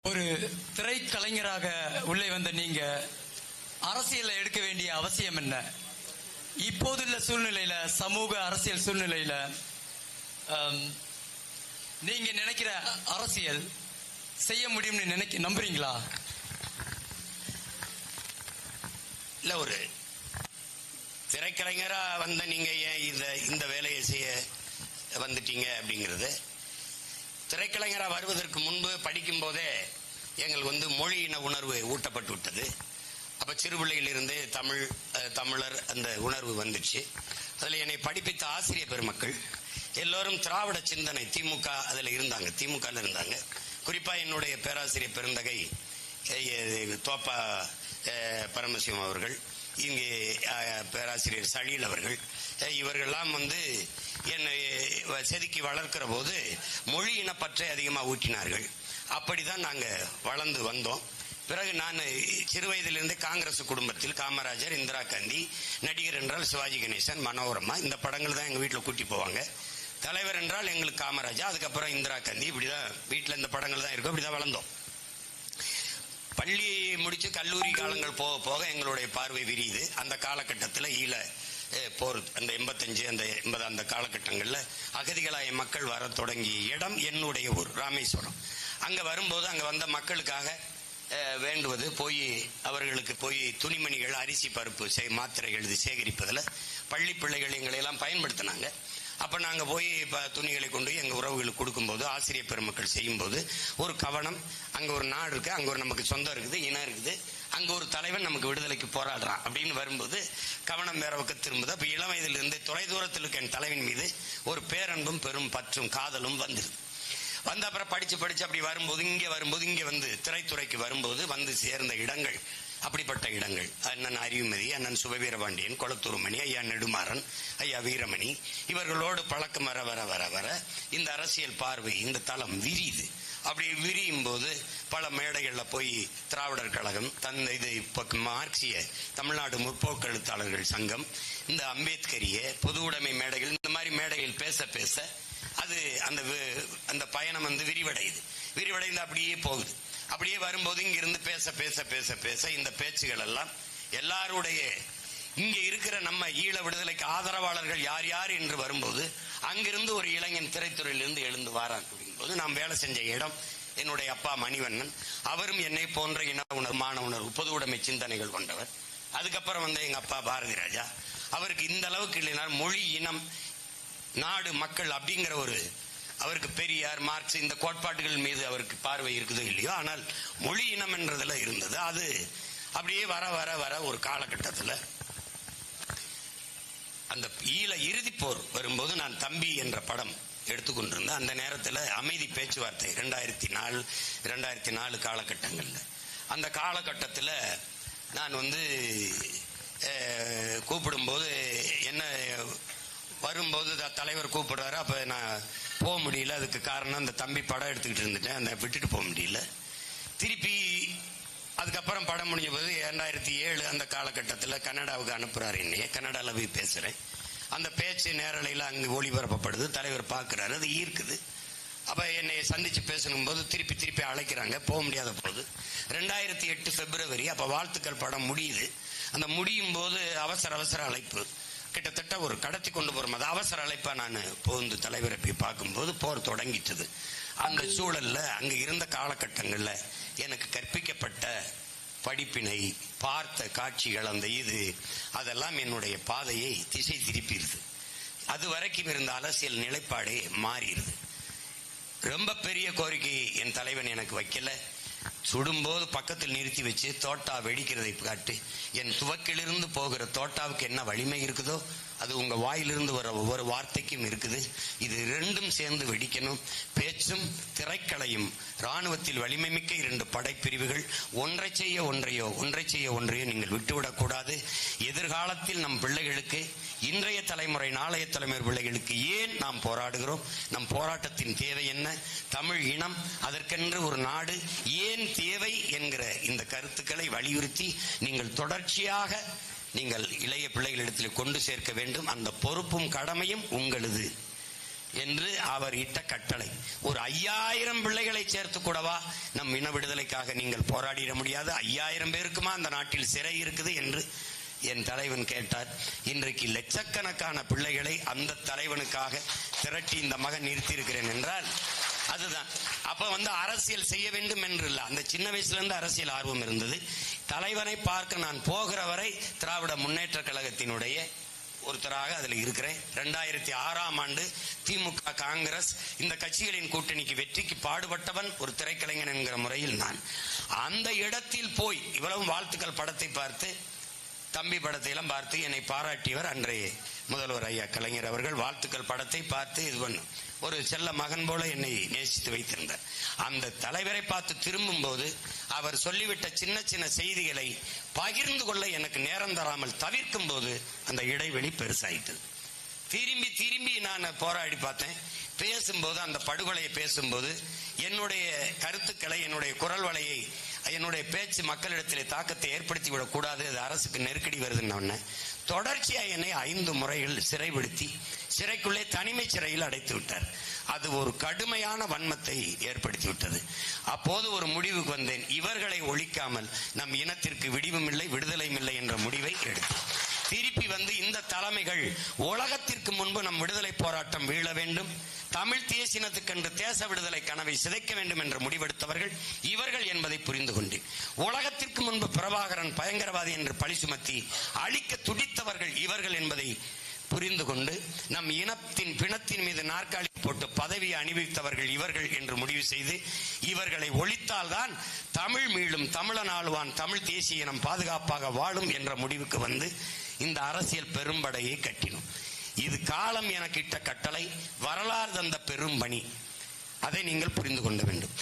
ஒரு திரைக்கலைஞராக உள்ளே வந்த நீங்க அரசியலை எடுக்க வேண்டிய அவசியம் என்ன? இப்போதுள்ள சூழ்நிலையில, சமூக அரசியல் சூழ்நிலையில நீங்க நினைக்கிற அரசியல் செய்ய முடியும்னு நம்புறீங்களா? இல்ல, ஒரு திரைக்கலைஞரா வந்த நீங்க ஏன் இந்த வேலையை செய்ய வந்துட்டீங்க அப்படிங்கிறது, திரைக்கலைஞரா வருவதற்கு முன்பு படிக்கும் போதே எங்களுக்கு மொழி இன உணர்வு ஊட்டப்பட்டு விட்டது. அப்ப சிறு பிள்ளையிலிருந்து தமிழர் அந்த உணர்வு வந்துச்சு. அதுல என்னை படிப்பித்த ஆசிரியர் பெருமக்கள் எல்லோரும் திராவிட சிந்தனை திமுக அதுல இருந்தாங்க, திமுக இருந்தாங்க. குறிப்பா என்னுடைய பேராசிரியர் பெருந்தகை தோப்பா பரமசிவம் அவர்கள், இங்கே பேராசிரியர் சலீல் அவர்கள், இவர்கள்லாம் என்னை செதுக்கி வளர்க்கிற போது மொழி இனப்பற்றை அதிகமாக ஊற்றினார்கள். அப்படிதான் நாங்க வளர்ந்து வந்தோம். பிறகு நான் சிறு வயதிலிருந்து காங்கிரஸ் குடும்பத்தில் காமராஜர், இந்திரா காந்தி, நடிகர் என்றால் சிவாஜி கணேசன், மனோரமா, இந்த படங்கள் தான் எங்க வீட்டில் கூட்டி போவாங்க. தலைவர் என்றால் எங்களுக்கு காமராஜா, அதுக்கப்புறம் இந்திரா காந்தி, இப்படிதான் வீட்டில் இந்த படங்கள் தான் இருக்கும். இப்படிதான் வளர்ந்தோம். பள்ளி முடிச்சு கல்லூரி காலங்கள் போக போக எங்களுடைய பார்வை விரியுது. அந்த காலகட்டத்தில் ஈழ போர், அந்த 85 அந்த 80 அந்த காலகட்டங்களில் அகதிகளாய மக்கள் வர தொடங்கிய இடம் என்னுடைய ஊர் ராமேஸ்வரம். அங்க வரும்போது அங்க வந்த மக்களுக்காக வேண்டுவது, அவர்களுக்கு துணிமணிகள், அரிசி, பருப்பு, மாத்திரைகள் இது சேகரிப்பதில் பள்ளி பிள்ளைகள் எங்களை எல்லாம் பயன்படுத்தினாங்க. அப்ப நாங்க துணிகளை கொண்டு எங்க உறவுகளுக்கு கொடுக்கும்போது, ஆசிரியர் பெருமக்கள் செய்யும் போது ஒரு கவனம், அங்க ஒரு நாடு இருக்கு, அங்க ஒரு நமக்கு சொந்தம் இருக்குது, இனம் இருக்குது, அங்க ஒரு தலைவன் நமக்கு விடுதலைக்கு போராடுறான் அப்படின்னு வரும்போது கவனம் வேற பக்கம் திரும்புது. அப்ப இளம் வயதிலிருந்து தொலை தூரத்தில் இருக்க என் தலைவன் மீது ஒரு பேரன்பும் பெரும் பற்றும் காதலும் வந்துருது. வந்த அப்புறம் படிச்சு அப்படி வரும்போது இங்க திரைத்துறைக்கு வரும்போது சேர்ந்த இடங்கள் அப்படிப்பட்ட இடங்கள். அண்ணன் அறிவுமதி, அண்ணன் சுபவீரபாண்டியன், கொளத்தூர்மணி, ஐயா நெடுமாறன், ஐயா வீரமணி, இவர்களோடு பழக்கம் வர வர வர வர இந்த அரசியல் பார்வை, இந்த தளம் விரியுது. அப்படி விரியும் போது பல மேடைகள்ல திராவிடர் கழகம், இது மார்க்சிய தமிழ்நாடு முற்போக்கு எழுத்தாளர்கள் சங்கம், இந்த அம்பேத்கரிய பொது உடைமை மேடைகள், இந்த மாதிரி மேடைகள் பேச பேச அது அந்த பயணம் விரிவடைந்து அப்படியே போகுது. அப்படியே வரும்போது இங்கிருந்து பேச பேச பேச பேச இந்த பேச்சுகள் எல்லாம் எல்லாருடைய இங்க இருக்கிற நம்ம ஈழ விடுதலைக்கு ஆதரவாளர்கள் யார் யார் என்று வரும்போது அங்கிருந்து ஒரு இளைஞன் திரைத்துறையிலிருந்து எழுந்து வாராக்கூடிய போது நாம் வேலை செஞ்ச இடம் என்னுடைய அப்பா மணிவண்ணன். அவரும் என்னை போன்ற இன உணர்வு, மான உணர்வு, பொது உடைமை சிந்தனைகள் கொண்டவர். அதுக்கப்புறம் எங்க அப்பா பாரதி ராஜா, அவருக்கு இந்த அளவுக்கு இல்லைனாலும் மொழி, இனம், நாடு, மக்கள் அப்படிங்கிற அவருக்கு பெரியார், மார்க்ஸ் இந்த கோட்பாடுகள் மீது அவருக்கு பார்வை இருக்குதோ இல்லையோ, ஆனால் மொழி இனம் என்றதுல இருந்தது. அது அப்படியே வர வர வர ஒரு காலகட்டத்தில் அந்த ஈழ இறுதி போர் வரும்போது நான் தம்பி என்ற படம் எடுத்துக்கொண்டிருந்தேன். அந்த நேரத்தில் அமைதி பேச்சுவார்த்தை 2004 காலகட்டங்களில், அந்த காலகட்டத்தில் நான் கூப்பிடும்போது என்ன வரும்போது தலைவர் கூப்பிடுறாரு. அப்ப நான் போக முடியல. அதுக்கு காரணம் அந்த தம்பி படம் எடுத்துக்கிட்டு இருந்துட்டேன், அந்த விட்டுட்டு போக முடியல. திருப்பி அதுக்கப்புறம் படம் முடிஞ்ச போது 2007 அந்த காலகட்டத்தில் கனடாவுக்கு அனுப்புறாரு. என்னைய கனடாவில் போய் பேசுறேன். அந்த பேச்சு நேரலையில் அங்கு ஒளிபரப்பப்படுது. தலைவர் பார்க்கிறாரு, அது ஈர்க்குது. அப்ப என்னை சந்திச்சு பேசணும் போது திருப்பி அழைக்கிறாங்க. போக முடியாத போது 2008 பிப்ரவரி, அப்ப வாழ்த்துக்கள் படம் முடியுது. அந்த முடியும் போது அவசர அழைப்பு, கிட்டத்தட்ட ஒரு கடத்தி கொண்டு போற மாதிரி அவசர அழைப்பா நான் போந்து தலைவரை போய் பார்க்கும்போது போர் தொடங்கிட்டது. அந்த சூழல்ல அங்க இருந்த காலகட்டங்கள்ல எனக்கு கற்பிக்கப்பட்ட படிப்பினை, பார்த்த காட்சிகள், அந்த அதெல்லாம் என்னுடைய பாதையை திசை திருப்பிடுது. அது வரைக்கும் இருந்த அரசியல் நிலைப்பாடே மாறிடுது. ரொம்ப பெரிய கோரிக்கை என் தலைவன் எனக்கு வைக்கல. சுடும்போது பக்கத்தில் நிறுத்தி வச்சு தோட்டா வெடிக்கிறதை காட்டு, என் துவக்கிலிருந்து போகிற தோட்டாவுக்கு என்ன வலிமை இருக்குதோ அது உங்க வாயிலிருந்து வர ஒவ்வொரு வார்த்தைக்கும் இருக்குது. இது ரெண்டும் சேர்ந்து வெடிக்கணும். பேச்சும் திரைக்கலையும் ராணுவத்தில் வலிமை மிக்க 2 படைப்பிரிவுகள். ஒன்றை செய்ய ஒன்றையோ நீங்கள் விட்டுவிடக்கூடாது. எதிர்காலத்தில் நம் பிள்ளைகளுக்கு, இன்றைய தலைமுறை, நாளைய தலைமுறை பிள்ளைகளுக்கு ஏன் நாம் போராடுகிறோம், நம் போராட்டத்தின் தேவை என்ன, தமிழ் இனம், அதற்கென்று ஒரு நாடு ஏன் தேவை என்கிற இந்த கருத்துக்களை வலியுறுத்தி நீங்கள் தொடர்ச்சியாக நீங்கள் இளைய பிள்ளைகளிடத்தில் கொண்டு சேர்க்க வேண்டும். அந்த பொறுப்பும் கடமையும் உங்களது. என்று அவர் இட்ட கட்டளை. ஒரு 5000 பிள்ளைகளை சேர்த்து கூடவா நம் இன விடுதலைக்காக நீங்கள் போராடிட முடியாது? 5000 பேருக்குமா அந்த நாட்டில் சிறை இருக்குது என்று என் தலைவன் கேட்டார். இன்றைக்கு லட்சக்கணக்கான பிள்ளைகளை அந்த தலைவனுக்காக திரட்டி இந்த மகன் நிறுத்தியிருக்கிறேன் என்றால் அதுதான். அப்ப அரசியல் செய்ய வேண்டும் என்று இல்ல, அந்த சின்ன வயசுல இருந்து அரசியல் ஆர்வம் இருந்தது. தலைவனை பார்க்க நான் போகிற வரை திராவிட முன்னேற்ற கழகத்தினுடைய ஒருத்தராக அதுல இருக்கிறேன். 2006ஆம் ஆண்டு திமுக, காங்கிரஸ் இந்த கட்சிகளின் கூட்டணிக்கு வெற்றிக்கு பாடுபட்டவன் ஒரு திரைக்கலைஞன் என்கிற முறையில் நான் அந்த இடத்தில் போய் இவ்வளவு வாழ்த்துக்கள் படத்தை பார்த்து, தம்பி படத்தை எல்லாம் பார்த்து என்னை பாராட்டியவர் அன்றைய முதல்வர் ஐயா கலைஞர் அவர்கள். வாழ்த்துக்கள் படத்தை பார்த்து இது பண்ணும் ஒரு செல்ல மகன் போல என்னை நேசித்து வைத்திருந்தார். அந்த தலைவரை பார்த்து திரும்பும் போது அவர் சொல்லிவிட்ட சின்ன சின்ன செய்திகளை பகிர்ந்து கொள்ள எனக்கு நேரம் தராமல் தவிர்க்கும் போது அந்த இடைவெளி பெருசாயிட்டது. திரும்பி திரும்பி நான் போராடி பார்த்தேன். பேசும்போது அந்த படுகொலையை பேசும்போது என்னுடைய கருத்துக்களை, என்னுடைய குரல் வலையை, என்னுடைய பேச்சு மக்களிடத்திலே தாக்கத்தை ஏற்படுத்தி விடக்கூடாது, அது அரசுக்கு நெருக்கடி வருதுன்னு தொடர்ச்சியா என்னை 5 முறைகள் சிறைப்படுத்தி சிறைக்குள்ளே தனிமை சிறையில் அடைத்து விட்டார். அது ஒரு கடுமையான வன்மத்தை ஏற்படுத்தி விட்டது. அப்போது ஒரு முடிவுக்கு வந்தேன், இவர்களை ஒழிக்காமல் நம் இனத்திற்கு விடிவும் இல்லை விடுதலையும் இல்லை என்ற முடிவை எடுத்தேன். திருப்பி இந்த தலைமைகள் உலகத்திற்கு முன்பு நம் விடுதலை போராட்டம் வீழ வேண்டும், தமிழ் தேசினத்துக்கென்று தேச விடுதலை கனவை சிதைக்க வேண்டும் என்று முடிவெடுத்தவர்கள் இவர்கள் என்பதை புரிந்து கொண்டேன். உலகத்திற்கு முன்பு பிரபாகரன் பயங்கரவாதி என்று பழி சுமத்தி அழிக்க துடித்தவர்கள் இவர்கள் என்பதை புரிந்து கொண்டு நம் இனத்தின் பிணத்தின் மீது நாற்காலி போட்டு பதவியை அணிவித்தவர்கள் இவர்கள் என்று முடிவு செய்து இவர்களை ஒழித்தால்தான் தமிழ் மீளும், தமிழன் ஆளுவான், தமிழ் தேசிய இனம் பாதுகாப்பாக வாழும் என்ற முடிவுக்கு இந்த அரசியல் பெரும்படையை கட்டினோம். இது காலம் எனக்கு இட்ட கட்டளை, வரலாறு தந்த பெரும் பணி. அதை நீங்கள் புரிந்து கொள்ள வேண்டும்.